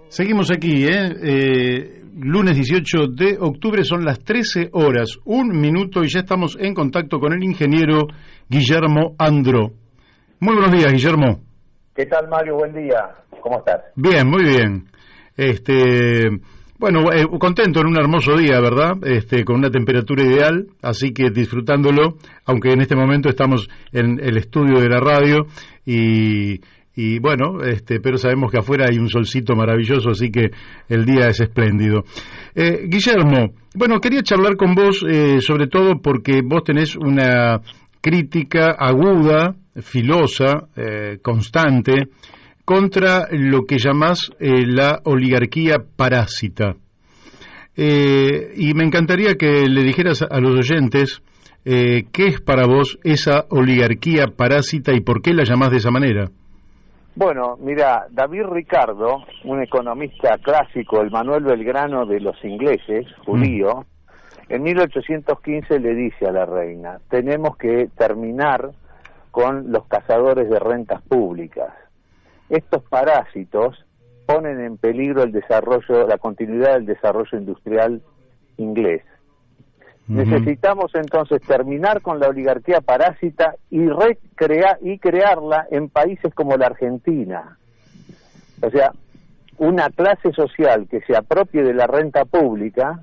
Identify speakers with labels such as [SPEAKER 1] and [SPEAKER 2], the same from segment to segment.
[SPEAKER 1] Seguimos aquí, lunes 18 de octubre, son las 13 horas, 1 minuto, y ya estamos en contacto con el ingeniero Guillermo Andró. Muy buenos días, Guillermo.
[SPEAKER 2] ¿Qué tal, Mario? Buen día. ¿Cómo estás?
[SPEAKER 1] Bien, muy bien. Bueno, contento en un hermoso día, ¿verdad? Con una temperatura ideal, así que disfrutándolo, aunque en este momento estamos en el estudio de la radio y bueno, pero sabemos que afuera hay un solcito maravilloso, así que el día es espléndido. Guillermo, bueno, quería charlar con vos, sobre todo porque vos tenés una crítica aguda, filosa, constante, contra lo que llamás la oligarquía parásita. Y me encantaría que le dijeras a los oyentes qué es para vos esa oligarquía parásita y por qué la llamás de esa manera.
[SPEAKER 2] Bueno, mira, David Ricardo, un economista clásico, el Manuel Belgrano de los ingleses, judío, en 1815 le dice a la reina: tenemos que terminar con los cazadores de rentas públicas. Estos parásitos ponen en peligro el desarrollo, la continuidad del desarrollo industrial inglés. Necesitamos entonces terminar con la oligarquía parásita y crearla en países como la Argentina. O sea, una clase social que se apropie de la renta pública,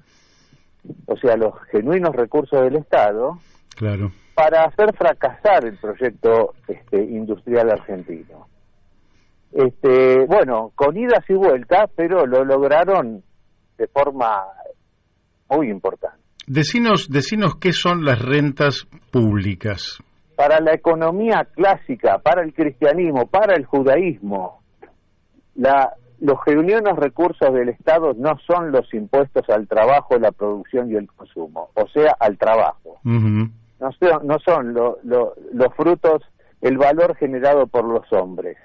[SPEAKER 2] o sea, los genuinos recursos del Estado,
[SPEAKER 1] claro,
[SPEAKER 2] para hacer fracasar el proyecto industrial argentino. Bueno, con idas y vueltas, pero lo lograron de forma muy importante.
[SPEAKER 1] Decinos qué son las rentas públicas.
[SPEAKER 2] Para la economía clásica, para el cristianismo, para el judaísmo, los genuinos recursos del Estado no son los impuestos al trabajo, la producción y el consumo, o sea, al trabajo. No son los frutos, el valor generado por los hombres,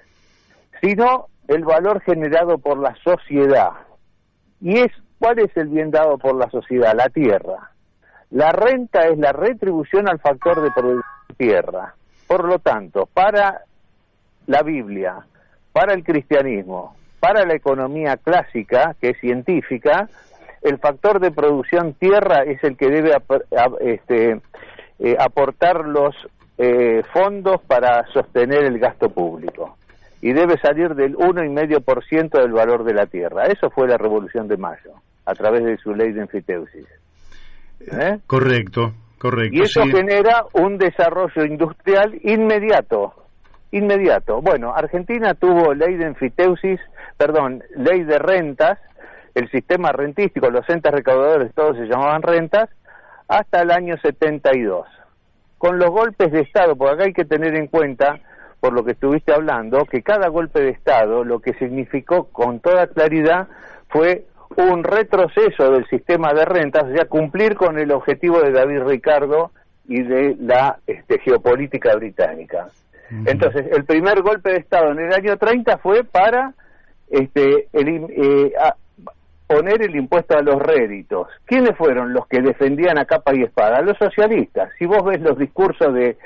[SPEAKER 2] sino el valor generado por la sociedad. ¿Cuál es el bien dado por la sociedad? La tierra. La renta es la retribución al factor de producción de tierra. Por lo tanto, para la Biblia, para el cristianismo, para la economía clásica, que es científica, el factor de producción tierra es el que debe aportar los fondos para sostener el gasto público. Y debe salir del 1,5% del valor de la tierra. Eso fue la Revolución de Mayo, a través de su ley de enfiteusis.
[SPEAKER 1] Correcto.
[SPEAKER 2] Y eso genera un desarrollo industrial inmediato. Bueno, Argentina tuvo ley de rentas, el sistema rentístico, los entes recaudadores, todos se llamaban rentas, hasta el año 72. Con los golpes de Estado, porque acá hay que tener en cuenta, por lo que estuviste hablando, que cada golpe de Estado lo que significó con toda claridad fue un retroceso del sistema de rentas, o sea, cumplir con el objetivo de David Ricardo y de la geopolítica británica. Entonces, el primer golpe de Estado en el año 30 fue para poner el impuesto a los réditos. ¿Quiénes fueron los que defendían a capa y espada? Los socialistas. Si vos ves los discursos de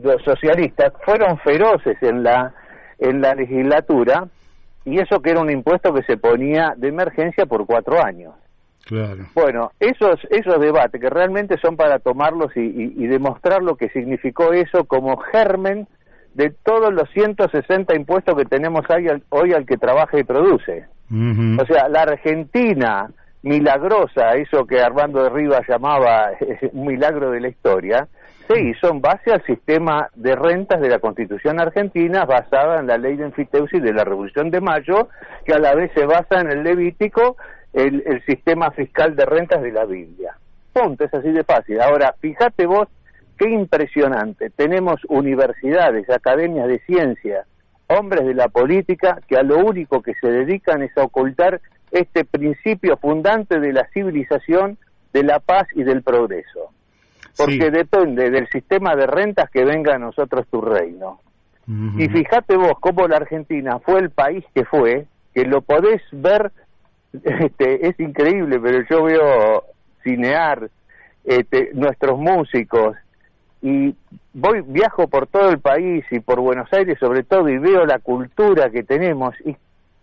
[SPEAKER 2] los socialistas, fueron feroces en la legislatura, y eso que era un impuesto que se ponía de emergencia por 4 años.
[SPEAKER 1] Claro.
[SPEAKER 2] Bueno, esos debates que realmente son para tomarlos y demostrar lo que significó eso como germen de todos los 160 impuestos que tenemos hoy al que trabaja y produce. O sea, la Argentina milagrosa, eso que Armando de Rivas llamaba un milagro de la historia, se hizo en base al sistema de rentas de la Constitución argentina, basada en la ley de enfiteusis de la Revolución de Mayo, que a la vez se basa en el Levítico, el sistema fiscal de rentas de la Biblia. Punto, es así de fácil. Ahora, fíjate vos qué impresionante. Tenemos universidades, academias de ciencia, hombres de la política, que a lo único que se dedican es a ocultar este principio fundante de la civilización, de la paz y del progreso. Porque depende del sistema de rentas que venga a nosotros tu reino. Y fíjate vos cómo la Argentina fue el país que fue, que lo podés ver, es increíble, pero yo veo cinear nuestros músicos, y viajo por todo el país y por Buenos Aires sobre todo, y veo la cultura que tenemos, y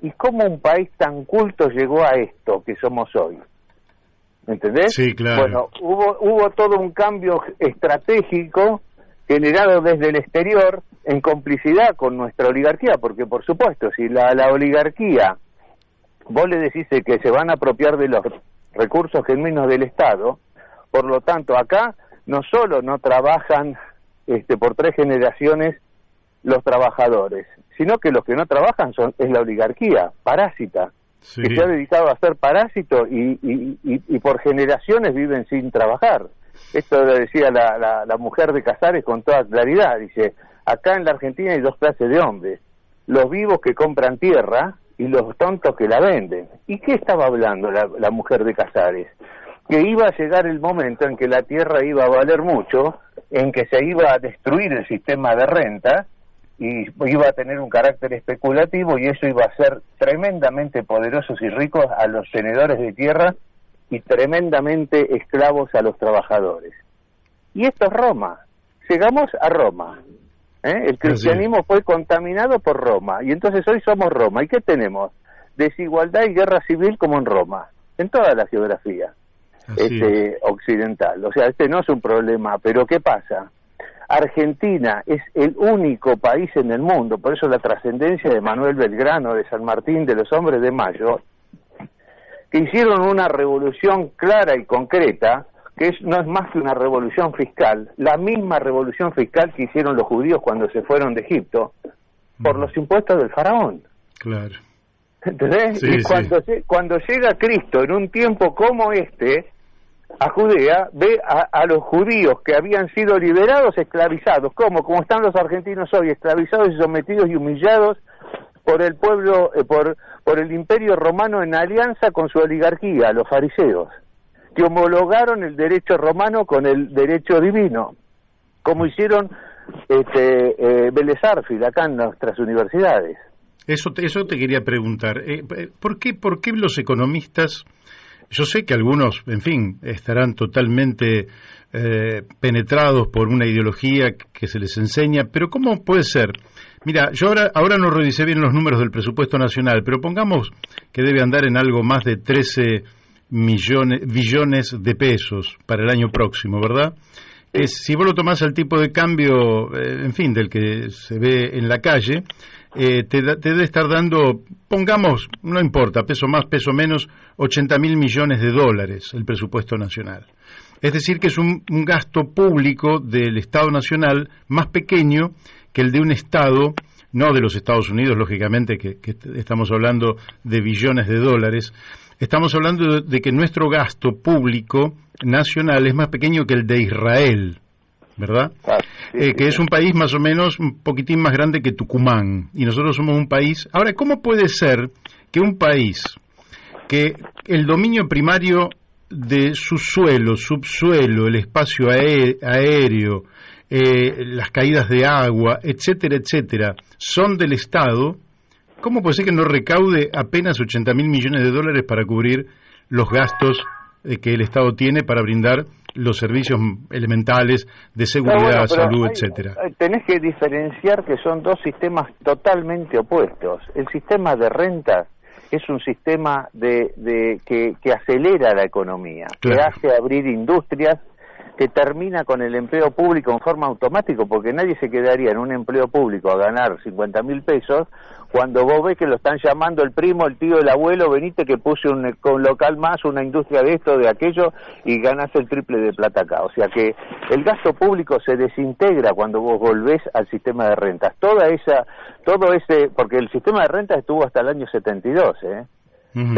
[SPEAKER 2] ¿y cómo un país tan culto llegó a esto que somos hoy? ¿Entendés?
[SPEAKER 1] Sí, claro.
[SPEAKER 2] Bueno, hubo todo un cambio estratégico generado desde el exterior en complicidad con nuestra oligarquía, porque por supuesto, si la oligarquía, vos le decís que se van a apropiar de los recursos genuinos del Estado, por lo tanto acá no solo no trabajan por 3 generaciones los trabajadores, sino que los que no trabajan es la oligarquía, parásita,
[SPEAKER 1] sí,
[SPEAKER 2] que se ha dedicado a ser parásito y por generaciones viven sin trabajar. Esto lo decía la mujer de Casares con toda claridad, dice, acá en la Argentina hay 2 clases de hombres, los vivos que compran tierra y los tontos que la venden. ¿Y qué estaba hablando la mujer de Casares? Que iba a llegar el momento en que la tierra iba a valer mucho, en que se iba a destruir el sistema de renta, y iba a tener un carácter especulativo, y eso iba a ser tremendamente poderosos y ricos a los tenedores de tierra y tremendamente esclavos a los trabajadores. Y esto es Roma. Llegamos a Roma. El cristianismo fue contaminado por Roma, y entonces hoy somos Roma. ¿Y qué tenemos? Desigualdad y guerra civil como en Roma, en toda la geografía occidental. O sea, no es un problema, pero ¿qué pasa? Argentina es el único país en el mundo, por eso la trascendencia de Manuel Belgrano, de San Martín, de los Hombres de Mayo, que hicieron una revolución clara y concreta, que no es más que una revolución fiscal, la misma revolución fiscal que hicieron los judíos cuando se fueron de Egipto, por los impuestos del faraón.
[SPEAKER 1] Claro.
[SPEAKER 2] ¿Entendés?
[SPEAKER 1] Sí,
[SPEAKER 2] y cuando llega Cristo en un tiempo como este, a Judea, ve a los judíos que habían sido liberados esclavizados, como están los argentinos hoy, esclavizados y sometidos y humillados por el pueblo, por el imperio romano en alianza con su oligarquía, los fariseos, que homologaron el derecho romano con el derecho divino, como hicieron Vélez Sarsfield acá en nuestras universidades.
[SPEAKER 1] Eso te quería preguntar. ¿Por qué los economistas, yo sé que algunos, en fin, estarán totalmente penetrados por una ideología que se les enseña, pero cómo puede ser? Mira, yo ahora no revisé bien los números del presupuesto nacional, pero pongamos que debe andar en algo más de 13 billones de pesos para el año próximo, ¿verdad? Si vos lo tomás al tipo de cambio, en fin, del que se ve en la calle, te debe estar dando, pongamos, no importa, peso más, peso menos, 80.000 millones de dólares el presupuesto nacional. Es decir, que es un gasto público del Estado Nacional más pequeño que el de un Estado, no de los Estados Unidos, lógicamente, que estamos hablando de billones de dólares. Estamos hablando de que nuestro gasto público nacional es más pequeño que el de Israel, ¿verdad? Que es un país más o menos un poquitín más grande que Tucumán, y nosotros somos un país. Ahora, ¿cómo puede ser que un país que el dominio primario de su suelo, subsuelo, el espacio aéreo, las caídas de agua, etcétera, etcétera, son del Estado, ¿cómo puede ser que no recaude apenas 80.000 millones de dólares para cubrir los gastos que el Estado tiene para brindar los servicios elementales de seguridad, salud, etcétera?
[SPEAKER 2] Tenés que diferenciar que son 2 sistemas totalmente opuestos. El sistema de rentas es un sistema que acelera la economía, claro, que hace abrir industrias, que termina con el empleo público en forma automática, porque nadie se quedaría en un empleo público a ganar 50.000 pesos cuando vos ves que lo están llamando el primo, el tío, el abuelo, venite que puse un local más, una industria de esto, de aquello, y ganás el triple de plata acá. O sea que el gasto público se desintegra cuando vos volvés al sistema de rentas. Porque el sistema de rentas estuvo hasta el año 72, Uh-huh.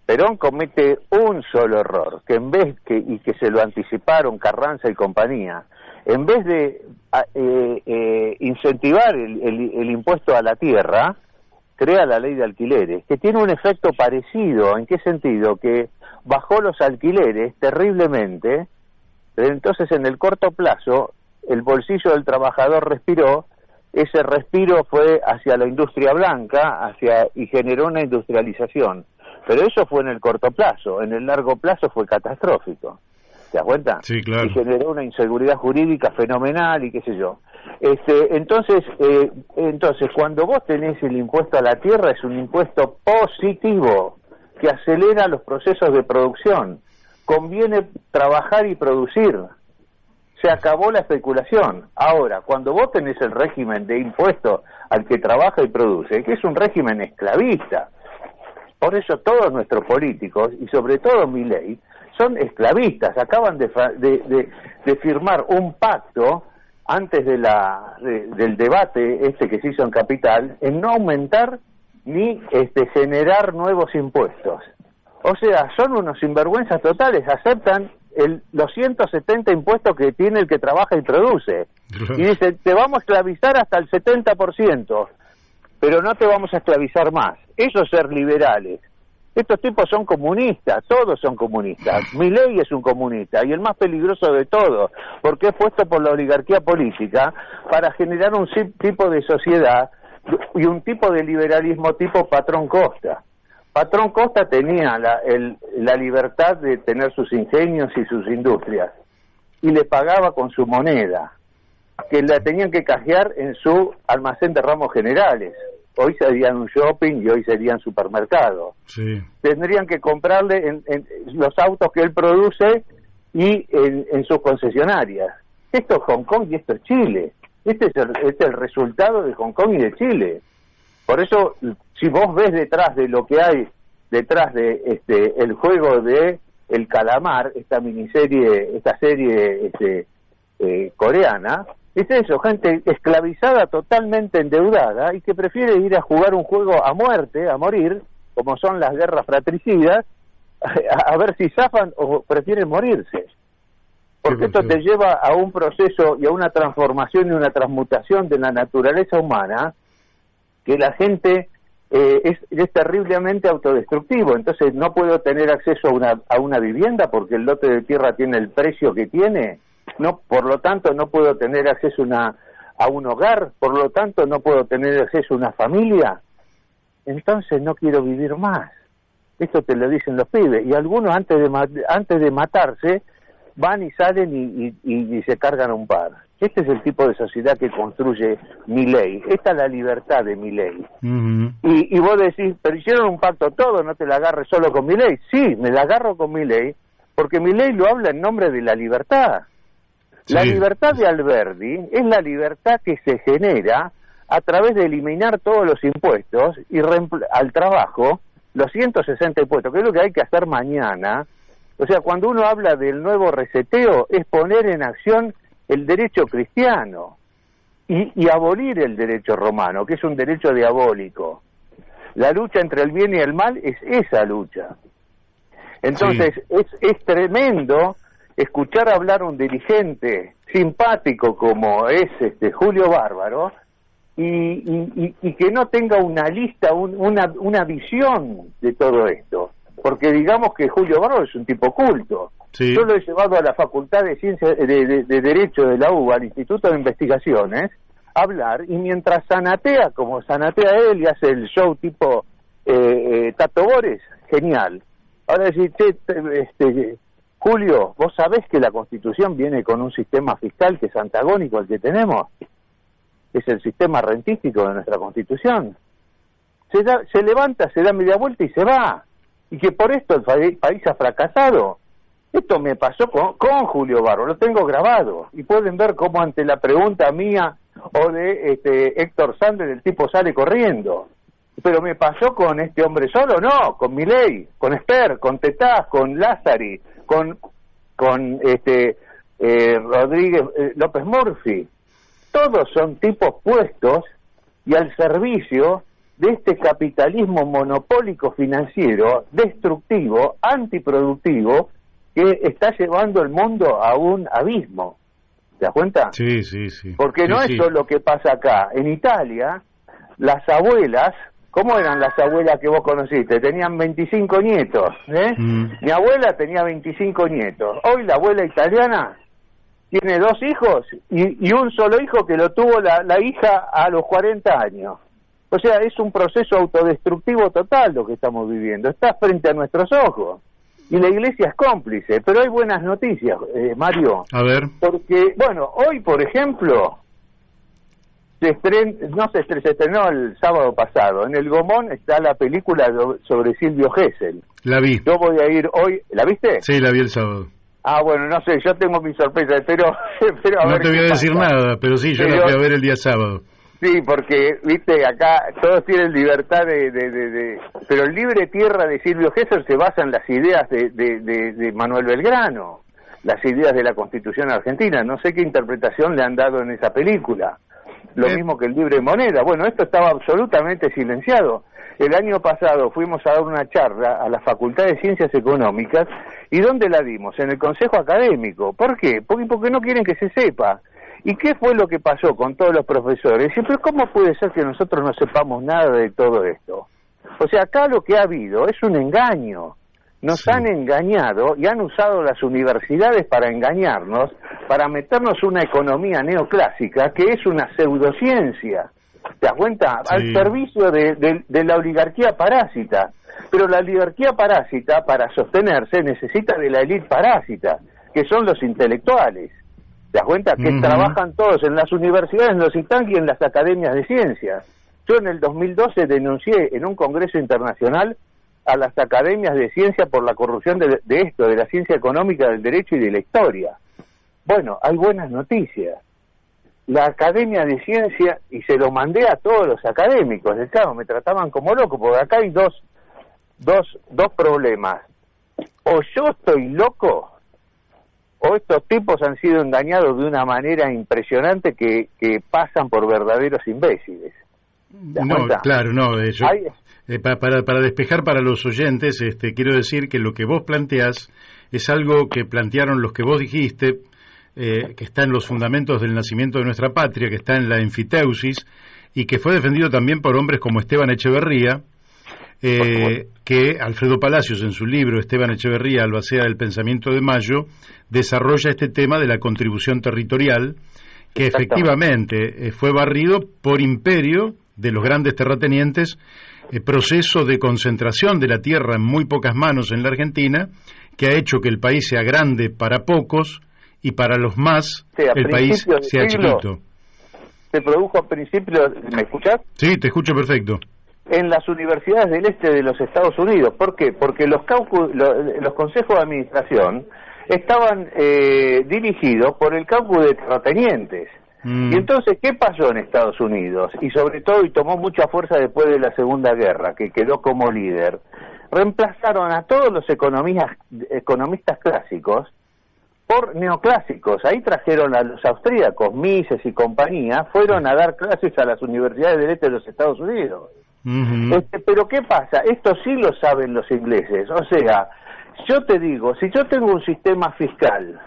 [SPEAKER 2] Perón comete un solo error, que en vez y que se lo anticiparon Carranza y compañía, en vez de incentivar el impuesto a la tierra, crea la ley de alquileres, que tiene un efecto parecido. ¿En qué sentido? Que bajó los alquileres terriblemente, pero entonces en el corto plazo el bolsillo del trabajador respiró, ese respiro fue hacia la industria blanca, y generó una industrialización. Pero eso fue en el corto plazo, en el largo plazo fue catastrófico. ¿Te das cuenta?
[SPEAKER 1] Sí, claro.
[SPEAKER 2] Y generó una inseguridad jurídica fenomenal y qué sé yo. Entonces, cuando vos tenés el impuesto a la tierra, es un impuesto positivo que acelera los procesos de producción. Conviene trabajar y producir. Se acabó la especulación. Ahora, cuando vos tenés el régimen de impuesto al que trabaja y produce, que es un régimen esclavista, por eso todos nuestros políticos, y sobre todo Milei, son esclavistas. Acaban de firmar un pacto antes del debate que se hizo en Capital, en no aumentar ni generar nuevos impuestos. O sea, son unos sinvergüenzas totales, aceptan los 170 impuestos que tiene el que trabaja y produce. Y dice, te vamos a esclavizar hasta el 70%, pero no te vamos a esclavizar más. Eso es ser liberales. Estos tipos son comunistas, todos son comunistas. Milei es un comunista, y el más peligroso de todos, porque es puesto por la oligarquía política para generar un tipo de sociedad y un tipo de liberalismo tipo Patrón Costa. Patrón Costa tenía la libertad de tener sus ingenios y sus industrias, y le pagaba con su moneda, que la tenían que canjear en su almacén de ramos generales. Hoy serían un shopping y hoy serían supermercados. Sí. Tendrían que comprarle en los autos que él produce y en sus concesionarias. Esto es Hong Kong y esto es Chile. Este es el resultado de Hong Kong y de Chile. Por eso, si vos ves detrás de lo que hay, detrás de el juego de El Calamar, esta serie coreana, es eso, gente esclavizada, totalmente endeudada, y que prefiere ir a jugar un juego a muerte, a morir, como son las guerras fratricidas, a ver si zafan o prefieren morirse. Porque esto te lleva a un proceso y a una transformación y una transmutación de la naturaleza humana, que la gente es terriblemente autodestructivo. Entonces no puedo tener acceso a una vivienda porque el lote de tierra tiene el precio que tiene. No, por lo tanto no puedo tener acceso a un hogar, por lo tanto no puedo tener acceso a una familia. Entonces no quiero vivir más. Esto te lo dicen los pibes, y algunos antes de matarse van y salen y se cargan un par. Este es el tipo de sociedad que construye Milei. Esta es la libertad de Milei. Uh-huh. Y vos decís, pero hicieron un pacto todo, no te la agarres solo con Milei. Sí, me la agarro con Milei, porque Milei lo habla en nombre de la libertad. Sí. La libertad de Alberdi es la libertad que se genera a través de eliminar todos los impuestos y al trabajo, los 160 impuestos, que es lo que hay que hacer mañana. O sea, cuando uno habla del nuevo reseteo, es poner en acción el derecho cristiano y abolir el derecho romano, que es un derecho diabólico. La lucha entre el bien y el mal es esa lucha. Entonces, sí. es tremendo escuchar hablar a un dirigente simpático como es Julio Bárbaro y que no tenga una lista, una visión de todo esto. Porque digamos que Julio Bárbaro es un tipo culto. Sí. Yo lo he llevado a la Facultad de Ciencias de Derecho de la UBA, al Instituto de Investigaciones, a hablar, y mientras zanatea, como zanatea él y hace el show tipo Tato Bores, genial. Ahora decir, Julio, ¿vos sabés que la Constitución viene con un sistema fiscal que es antagónico al que tenemos? Es el sistema rentístico de nuestra Constitución. Se levanta, se da media vuelta y se va. Y que por esto el país ha fracasado. Esto me pasó con Julio Bárbaro, lo tengo grabado. Y pueden ver cómo ante la pregunta mía o de Héctor Sandler el tipo sale corriendo. Pero me pasó con este hombre solo, no, con Milei, con Esper, con Tetaz, con Lázari, con Rodríguez López Murphy. Todos son tipos puestos y al servicio de este capitalismo monopólico financiero, destructivo, antiproductivo, que está llevando el mundo a un abismo. ¿Te das cuenta?
[SPEAKER 1] Sí, sí, sí.
[SPEAKER 2] Porque no es solo lo que pasa acá. En Italia, las abuelas, ¿cómo eran las abuelas que vos conociste? Tenían 25 nietos, ¿eh? Mi abuela tenía 25 nietos. Hoy la abuela italiana tiene 2 hijos y un solo hijo que lo tuvo la hija a los 40 años. O sea, es un proceso autodestructivo total lo que estamos viviendo. Está frente a nuestros ojos. Y la Iglesia es cómplice. Pero hay buenas noticias, Mario.
[SPEAKER 1] A ver.
[SPEAKER 2] Porque, bueno, hoy, por ejemplo, se estrenó el sábado pasado. En el Gomón está la película sobre Silvio Gesell.
[SPEAKER 1] La vi.
[SPEAKER 2] Yo voy a ir hoy. ¿La viste?
[SPEAKER 1] Sí, la vi el sábado.
[SPEAKER 2] Ah, bueno, no sé, yo tengo mi sorpresa, pero a
[SPEAKER 1] no
[SPEAKER 2] ver
[SPEAKER 1] te voy a decir
[SPEAKER 2] pasa.
[SPEAKER 1] nada, pero sí, yo la fui a ver el día sábado.
[SPEAKER 2] Sí, porque, viste, acá todos tienen libertad pero el Libre Tierra de Silvio Gesell se basa en las ideas de Manuel Belgrano, las ideas de la Constitución Argentina. No sé qué interpretación le han dado en esa película. Lo mismo que el Libre Moneda. Bueno, esto estaba absolutamente silenciado. El año pasado fuimos a dar una charla a la Facultad de Ciencias Económicas. ¿Y dónde la dimos? En el Consejo Académico. ¿Por qué? Porque no quieren que se sepa. ¿Y qué fue lo que pasó con todos los profesores? Y, pero ¿cómo puede ser que nosotros no sepamos nada de todo esto? O sea, acá lo que ha habido es un engaño. Nos han engañado y han usado las universidades para engañarnos, para meternos una economía neoclásica que es una pseudociencia. ¿Te das cuenta? Sí. Al servicio de la oligarquía parásita. Pero la oligarquía parásita, para sostenerse, necesita de la élite parásita, que son los intelectuales. ¿Te das cuenta? Que trabajan todos en las universidades, en los INTANC y en las academias de ciencias. Yo en el 2012 denuncié en un congreso internacional a las academias de ciencia por la corrupción de la ciencia económica, del derecho y de la historia. Bueno, hay buenas noticias. La Academia de Ciencia, y se lo mandé a todos los académicos, claro, me trataban como loco, porque acá hay dos problemas. O yo estoy loco, o estos tipos han sido engañados de una manera impresionante que pasan por verdaderos imbéciles.
[SPEAKER 1] No, claro, no. Para despejar para los oyentes, quiero decir que lo que vos planteás es algo que plantearon los que vos dijiste, que está en los fundamentos del nacimiento de nuestra patria, que está en la enfiteusis, y que fue defendido también por hombres como Esteban Echeverría, que Alfredo Palacios en su libro Esteban Echeverría, Albacea del Pensamiento de Mayo, desarrolla este tema de la contribución territorial, que efectivamente fue barrido por imperio de los grandes terratenientes, proceso de concentración de la tierra en muy pocas manos en la Argentina, que ha hecho que el país sea grande para pocos y para los más el país sea chiquito.
[SPEAKER 2] Se produjo a principios, ¿me escuchás?
[SPEAKER 1] Sí, te escucho perfecto.
[SPEAKER 2] En las universidades del este de los Estados Unidos. ¿Por qué? Porque los consejos de administración estaban dirigidos por el caucus de terratenientes. Y entonces, ¿qué pasó en Estados Unidos? Y sobre todo, y tomó mucha fuerza después de la Segunda Guerra, que quedó como líder, reemplazaron a todos los economistas clásicos por neoclásicos. Ahí trajeron a los austríacos, Mises y compañía, fueron a dar clases a las universidades del este de los Estados Unidos. Pero ¿qué pasa? Esto sí lo saben los ingleses. O sea, yo te digo, si yo tengo un sistema fiscal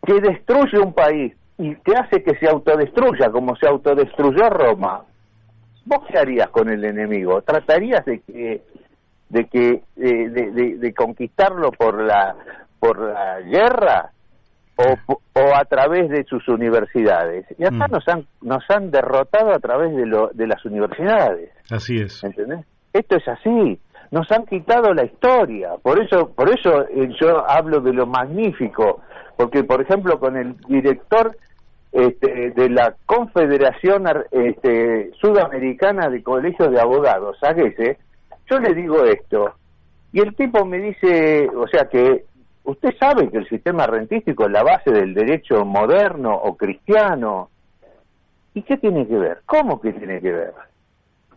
[SPEAKER 2] que destruye un país y que hace que se autodestruya como se autodestruyó Roma, ¿vos qué harías con el enemigo? ¿Tratarías de conquistarlo por la guerra o a través de sus universidades? Y acá nos han derrotado a través de las universidades.
[SPEAKER 1] Así es.
[SPEAKER 2] ¿Entendés? Esto es así. Nos han quitado la historia. Por eso yo hablo de lo magnífico, porque por ejemplo con el director de la Confederación Sudamericana de Colegios de Abogados, Aguese, yo le digo esto, y el tipo me dice, o sea que usted sabe que el sistema rentístico es la base del derecho moderno o cristiano. ¿Y qué tiene que ver? ¿Cómo que tiene que ver?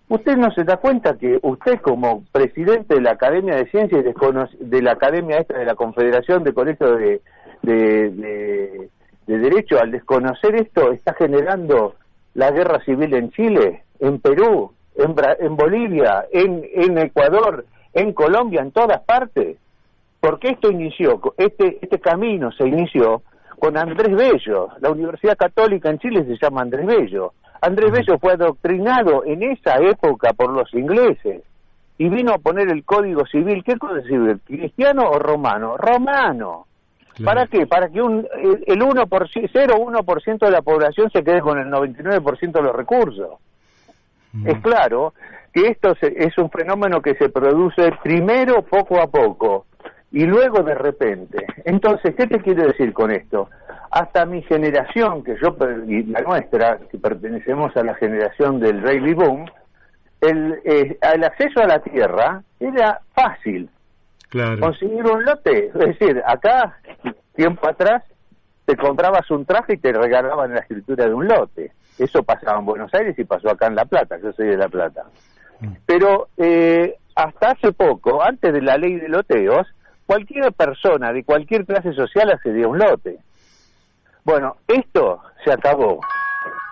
[SPEAKER 2] Usted no se da cuenta que usted como presidente de la Academia de Ciencias de la Academia de la Confederación de Colegios de Derecho, al desconocer esto, está generando la guerra civil en Chile, en Perú, en Bolivia, en Ecuador, en Colombia, en todas partes? Porque esto este camino se inició con Andrés Bello. La Universidad Católica en Chile se llama Andrés Bello. Andrés Bello fue adoctrinado en esa época por los ingleses y vino a poner el Código Civil. ¿Qué Código Civil? ¿Cristiano o romano? Romano. Claro. ¿Para qué? Para que el 0,1% de la población se quede con el 99% de los recursos. Es claro que esto es un fenómeno que se produce primero poco a poco y luego de repente. Entonces, ¿qué te quiero decir con esto? hasta mi generación, y la nuestra, que pertenecemos a la generación del baby boom, el acceso a la tierra era fácil.
[SPEAKER 1] Claro.
[SPEAKER 2] Conseguir un lote, es decir, acá, tiempo atrás, te comprabas un traje y te regalaban la escritura de un lote. Eso pasaba en Buenos Aires y pasó acá en La Plata, yo soy de La Plata. Pero hasta hace poco, antes de la ley de loteos, cualquier persona de cualquier clase social accedía a un lote. Bueno, esto se acabó.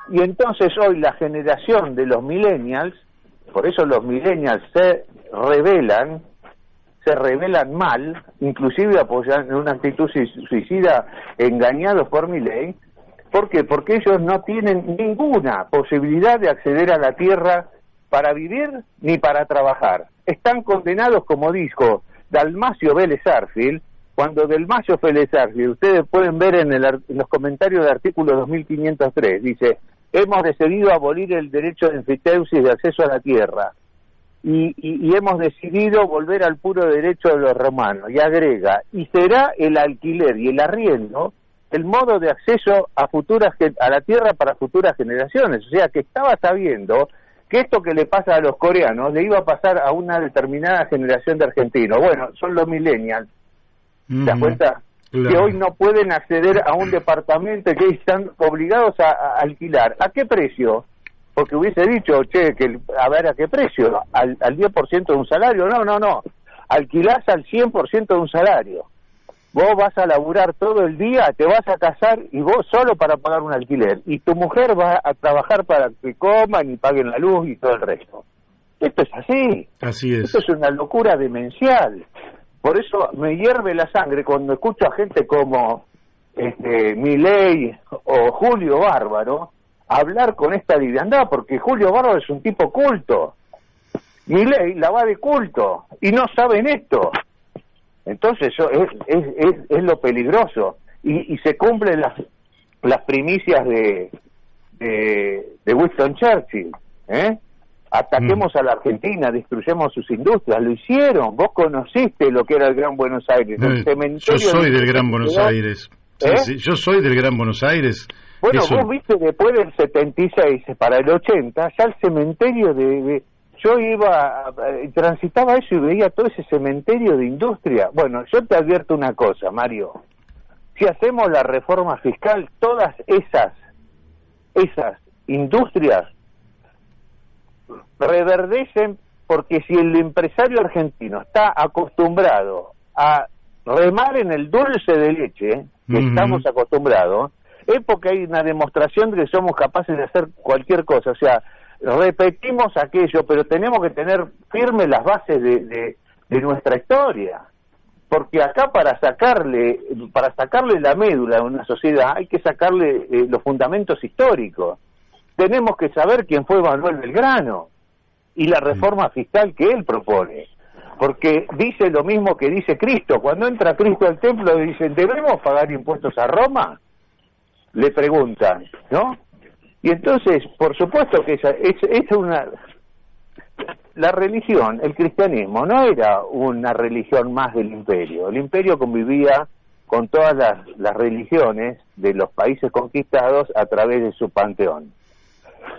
[SPEAKER 2] Y entonces hoy la generación de los millennials, por eso los millennials se rebelan mal, inclusive apoyan una actitud suicida, engañados por Milei. ¿Por qué? Porque ellos no tienen ninguna posibilidad de acceder a la tierra para vivir ni para trabajar. Están condenados, como dijo Dalmacio Vélez Arfield, cuando Dalmacio Vélez Arfield, ustedes pueden ver en los comentarios del artículo 2503, dice: hemos decidido abolir el derecho de enfiteusis de acceso a la tierra. Y hemos decidido volver al puro derecho de los romanos, y agrega, y será el alquiler y el arriendo el modo de acceso a la tierra para futuras generaciones. O sea, que estaba sabiendo que esto que le pasa a los coreanos le iba a pasar a una determinada generación de argentinos. Bueno, son los millennials. ¿Te das cuenta? Claro. Que hoy no pueden acceder a un departamento, que están obligados a alquilar. ¿A qué precio? Porque hubiese dicho, a ver, ¿a qué precio? ¿Al 10% de un salario? No. Alquilás al 100% de un salario. Vos vas a laburar todo el día, te vas a casar y vos solo para pagar un alquiler. Y tu mujer va a trabajar para que coman y paguen la luz y todo el resto. Esto es así.
[SPEAKER 1] Así es.
[SPEAKER 2] Esto es una locura demencial. Por eso me hierve la sangre cuando escucho a gente como Milei o Julio Bárbaro hablar con esta liviandad, porque Julio Bárbaro es un tipo culto. Milei la va de culto y no saben esto. Entonces eso es lo peligroso. Y se cumplen las primicias de Winston Churchill, Ataquemos a la Argentina, destruyamos sus industrias. Lo hicieron. Vos conociste lo que era el Gran Buenos Aires. El cementerio.
[SPEAKER 1] Yo soy del Gran Buenos Aires. Sí, yo soy del Gran Buenos Aires.
[SPEAKER 2] Bueno, vos viste después del 76 para el 80, ya el cementerio yo transitaba eso y veía todo ese cementerio de industria. Bueno, yo te advierto una cosa, Mario. Si hacemos la reforma fiscal, todas esas industrias reverdecen, porque si el empresario argentino está acostumbrado a remar en el dulce de leche, que estamos acostumbrados, es porque hay una demostración de que somos capaces de hacer cualquier cosa. O sea, repetimos aquello, pero tenemos que tener firmes las bases de nuestra historia. Porque acá para sacarle la médula a una sociedad hay que sacarle los fundamentos históricos. Tenemos que saber quién fue Manuel Belgrano y la reforma fiscal que él propone. Porque dice lo mismo que dice Cristo. Cuando entra Cristo al templo dicen, ¿debemos pagar impuestos a Roma? Le preguntan, ¿no? Y entonces, por supuesto que la religión, el cristianismo, no era una religión más del imperio. El imperio convivía con todas las religiones de los países conquistados a través de su panteón.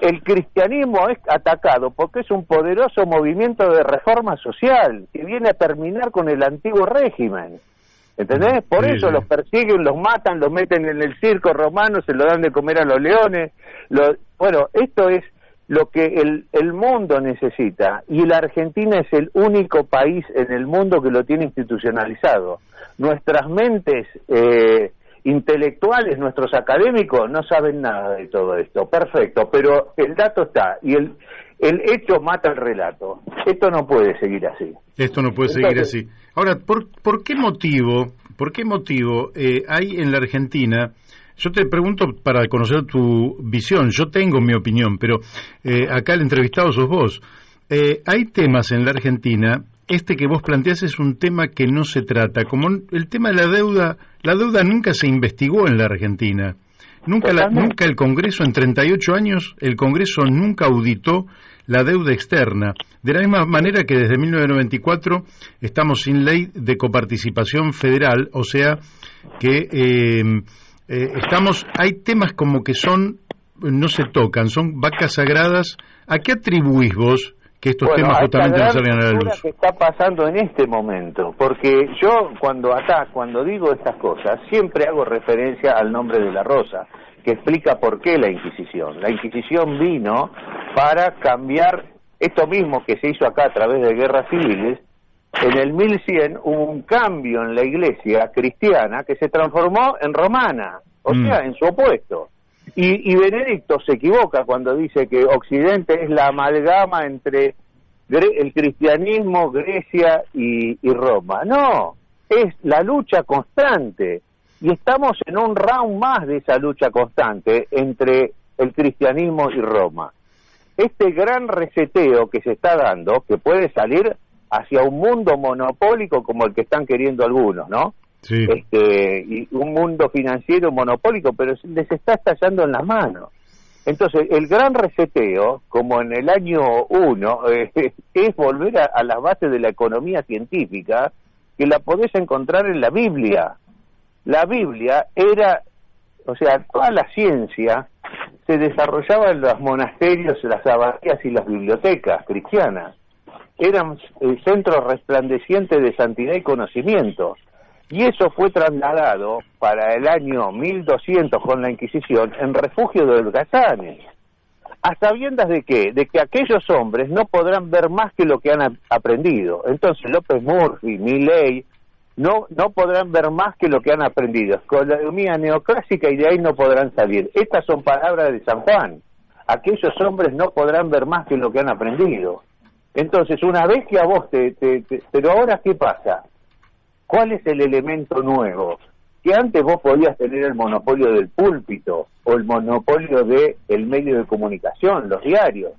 [SPEAKER 2] El cristianismo es atacado porque es un poderoso movimiento de reforma social que viene a terminar con el antiguo régimen. ¿Entendés? Por eso los persiguen, los matan, los meten en el circo romano, se lo dan de comer a los leones. Bueno, esto es lo que el mundo necesita, y la Argentina es el único país en el mundo que lo tiene institucionalizado. Nuestras mentes intelectuales, nuestros académicos, no saben nada de todo esto. Perfecto, pero el dato está, y el hecho mata el relato. Esto no puede seguir así.
[SPEAKER 1] Esto no puede seguir así. Ahora, ¿por qué motivo hay en la Argentina? Yo te pregunto para conocer tu visión. Yo tengo mi opinión, pero acá el entrevistado sos vos. Hay temas en la Argentina. Este que vos planteás es un tema que no se trata. Como el tema de la deuda. La deuda nunca se investigó en la Argentina. Nunca el Congreso, en 38 años, el Congreso nunca auditó la deuda externa. De la misma manera que desde 1994 estamos sin ley de coparticipación federal, o sea que hay temas como que no se tocan, son vacas sagradas. ¿A qué atribuís vos que estos temas justamente no salgan a la luz?
[SPEAKER 2] Que está pasando en este momento, porque yo cuando digo estas cosas, siempre hago referencia al nombre de la Rosa, que explica por qué la Inquisición. La Inquisición vino para cambiar esto mismo que se hizo acá a través de guerras civiles. En el 1100 hubo un cambio en la iglesia cristiana que se transformó en romana, o sea, en su opuesto. Y Benedicto se equivoca cuando dice que Occidente es la amalgama entre el cristianismo, Grecia y Roma. No, es la lucha constante. Y estamos en un round más de esa lucha constante entre el cristianismo y Roma. Este gran reseteo que se está dando, que puede salir hacia un mundo monopólico como el que están queriendo algunos, ¿no?
[SPEAKER 1] Sí.
[SPEAKER 2] Y un mundo financiero monopólico, pero les está estallando en las manos. Entonces, el gran reseteo, como en el año 1, es volver a las bases de la economía científica, que la podés encontrar en la Biblia. La Biblia era, o sea, toda la ciencia se desarrollaba en los monasterios, las abadías y las bibliotecas cristianas. Eran centros resplandecientes de santidad y conocimiento. Y eso fue trasladado para el año 1200 con la Inquisición en refugio de holgazanes. ¿A sabiendas de qué? De que aquellos hombres no podrán ver más que lo que han aprendido. Entonces López Murphy, Milley, no podrán ver más que lo que han aprendido. Economía neoclásica y de ahí no podrán salir. Estas son palabras de San Juan. Aquellos hombres no podrán ver más que lo que han aprendido. Entonces, una vez que a vos pero ahora, ¿qué pasa? ¿Cuál es el elemento nuevo? Que antes vos podías tener el monopolio del púlpito o el monopolio del medio de comunicación, los diarios.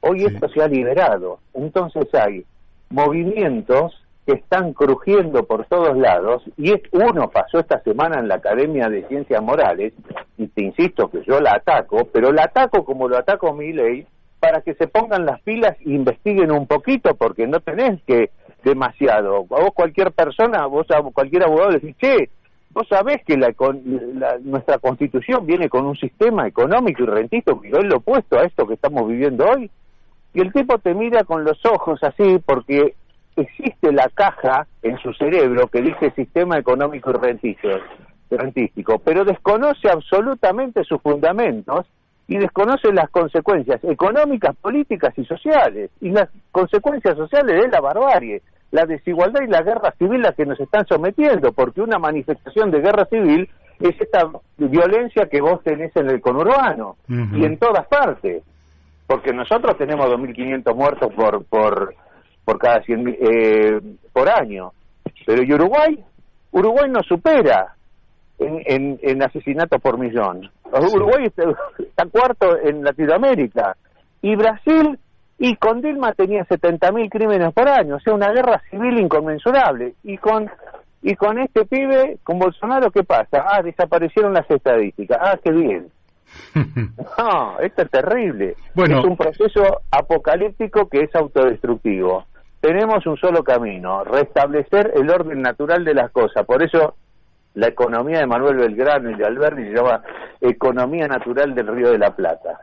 [SPEAKER 2] Hoy esto se ha liberado. Entonces hay movimientos que están crujiendo por todos lados, y uno pasó esta semana en la Academia de Ciencias Morales, y te insisto que yo la ataco, pero la ataco como lo ataco a Milei, para que se pongan las pilas e investiguen un poquito, porque no tenés que demasiado. A vos cualquier persona, cualquier abogado le decís, che, vos sabés que nuestra Constitución viene con un sistema económico y rentista que es lo opuesto a esto que estamos viviendo hoy, y el tipo te mira con los ojos así, porque existe la caja en su cerebro que dice sistema económico y rentístico, pero desconoce absolutamente sus fundamentos y desconoce las consecuencias económicas, políticas y sociales. Y las consecuencias sociales es la barbarie, la desigualdad y la guerra civil a que nos están sometiendo, porque una manifestación de guerra civil es esta violencia que vos tenés en el conurbano y en todas partes, porque nosotros tenemos 2.500 muertos por cada 100 por año, pero ¿y Uruguay? Uruguay nos supera en asesinatos por millón. Uruguay está cuarto en Latinoamérica, y Brasil, y con Dilma tenía 70.000 crímenes por año, o sea, una guerra civil inconmensurable. Y con este pibe, con Bolsonaro, ¿qué pasa? Desaparecieron las estadísticas. Qué bien. No, esto es terrible. Bueno, es un proceso apocalíptico que es autodestructivo. Tenemos un solo camino: restablecer el orden natural de las cosas. Por eso la economía de Manuel Belgrano y de Alberti se llama economía natural del Río de la Plata,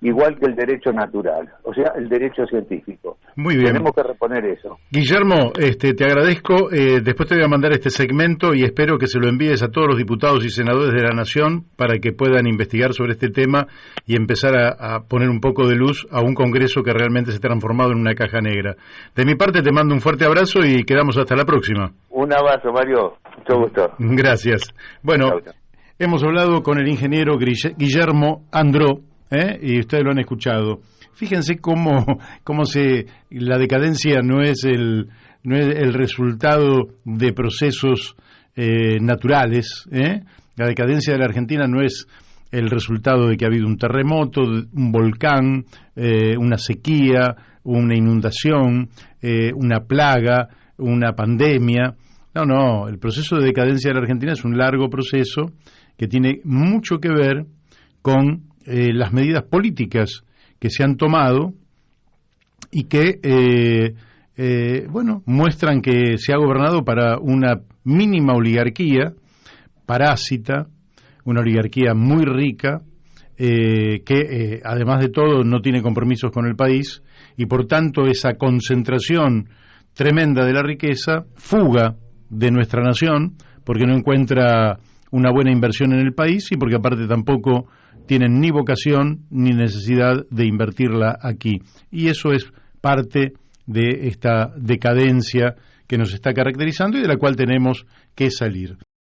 [SPEAKER 2] igual que el derecho natural, o sea, el derecho científico.
[SPEAKER 1] Muy bien.
[SPEAKER 2] Tenemos que reponer eso.
[SPEAKER 1] Guillermo, te agradezco. Después te voy a mandar este segmento y espero que se lo envíes a todos los diputados y senadores de la Nación para que puedan investigar sobre este tema y empezar a poner un poco de luz a un Congreso que realmente se ha transformado en una caja negra. De mi parte te mando un fuerte abrazo y quedamos hasta la próxima.
[SPEAKER 2] Un abrazo, Mario. Mucho gusto.
[SPEAKER 1] Gracias. Bueno, hemos hablado con el ingeniero Guillermo Andró, y ustedes lo han escuchado. Fíjense cómo la decadencia no es el resultado de procesos naturales. La decadencia de la Argentina no es el resultado de que ha habido un terremoto, un volcán, una sequía, una inundación, una plaga, una pandemia. No, el proceso de decadencia de la Argentina es un largo proceso que tiene mucho que ver con las medidas políticas que se han tomado y que, muestran que se ha gobernado para una mínima oligarquía parásita, una oligarquía muy rica, que además de todo no tiene compromisos con el país, y por tanto esa concentración tremenda de la riqueza fuga de nuestra nación porque no encuentra una buena inversión en el país y porque aparte tampoco tienen ni vocación ni necesidad de invertirla aquí. Y eso es parte de esta decadencia que nos está caracterizando y de la cual tenemos que salir.